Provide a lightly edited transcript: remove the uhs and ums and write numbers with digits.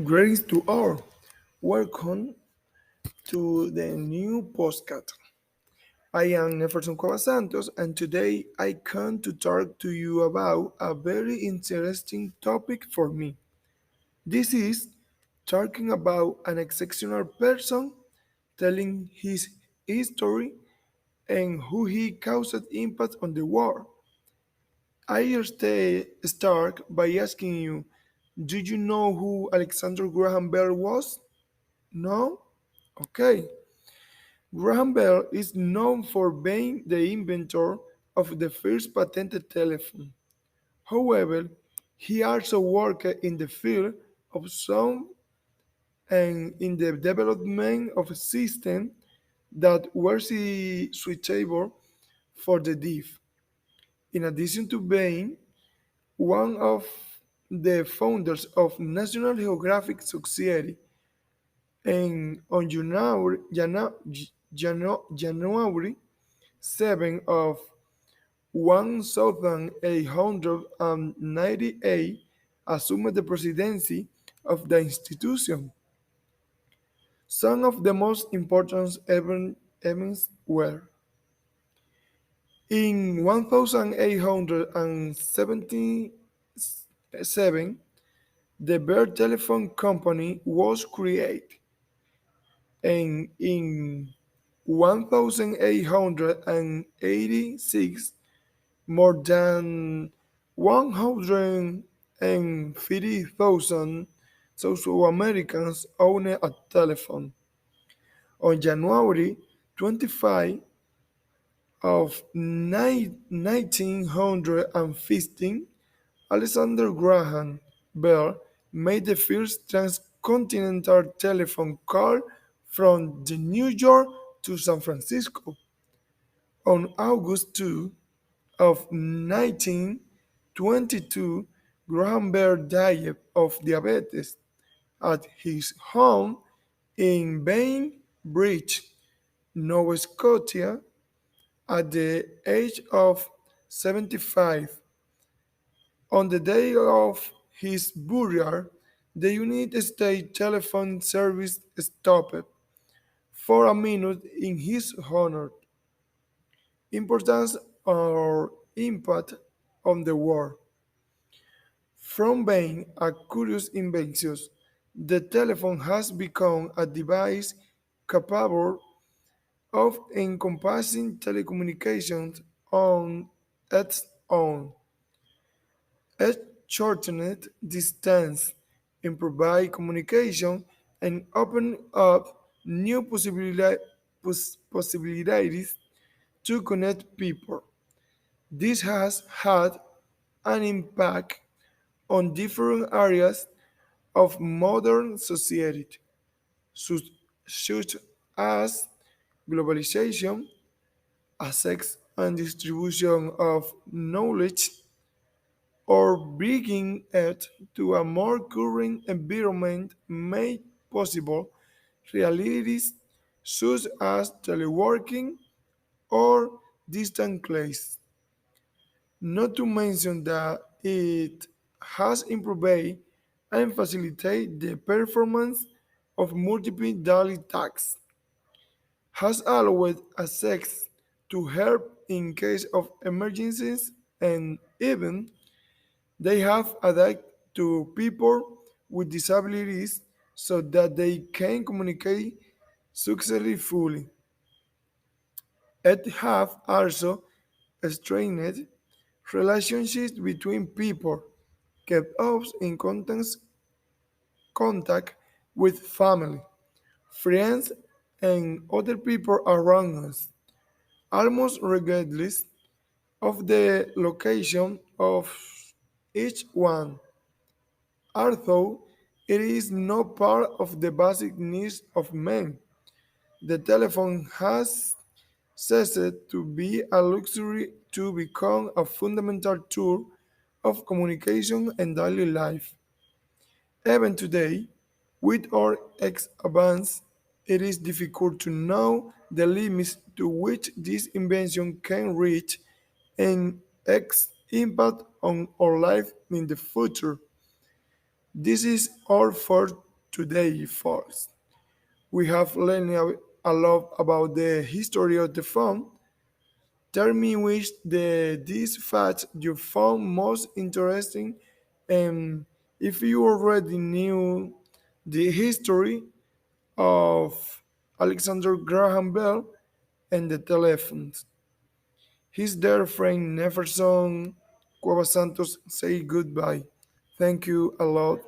Greetings to all. Welcome to the new postcard. I am Nefferson Cuevas Santos, and today I come to talk to you about a very interesting topic for me. This is talking about an exceptional person telling his history and who he caused impact on the world. Start by asking you, do you know who Alexander Graham Bell was? No? Okay. Graham Bell is known for being the inventor of the first patented telephone. However, he also worked in the field of sound and in the development of systems that were suitable for the deaf. In addition to being one of the founders of National Geographic Society, and on January 7 of 1898 assumed the presidency of the institution. Some of the most important events were in 1877, the Bear Telephone Company was created, and in 1886, more than 150,000 South Americans owned a telephone. On January 25 of 1915, Alexander Graham Bell made the first transcontinental telephone call from the New York to San Francisco. On August 2 of 1922, Graham Bell died of diabetes at his home in Bainbridge, Nova Scotia, at the age of 75. On the day of his burial, the United States telephone service stopped for a minute in his honor. Importance or impact on the world. From being a curious invention, the telephone has become a device capable of encompassing telecommunications on its own. It shortened distance, improved communication, and opened up new possibilities to connect people. This has had an impact on different areas of modern society, such, such as globalization, access and distribution of knowledge, or bringing it to a more current environment made possible realities such as teleworking or distant class. Not to mention that it has improved and facilitated the performance of multiple daily tasks, has allowed access to help in case of emergencies, and even they have adapted to people with disabilities so that they can communicate successfully. It have also strengthened relationships between people, kept us in contact with family, friends, and other people around us, almost regardless of the location of each one. Although it is not part of the basic needs of men, the telephone has ceased to be a luxury to become a fundamental tool of communication and daily life. Even today, with our advance, it is difficult to know the limits to which this invention can reach and its impact on our life in the future. This is all for today first. We have learned a lot about the history of the phone. Tell me which this fact you found most interesting, and if you already knew the history of Alexander Graham Bell and the telephones. His dear friend Nefferson Cuevas Santos say goodbye. Thank you a lot.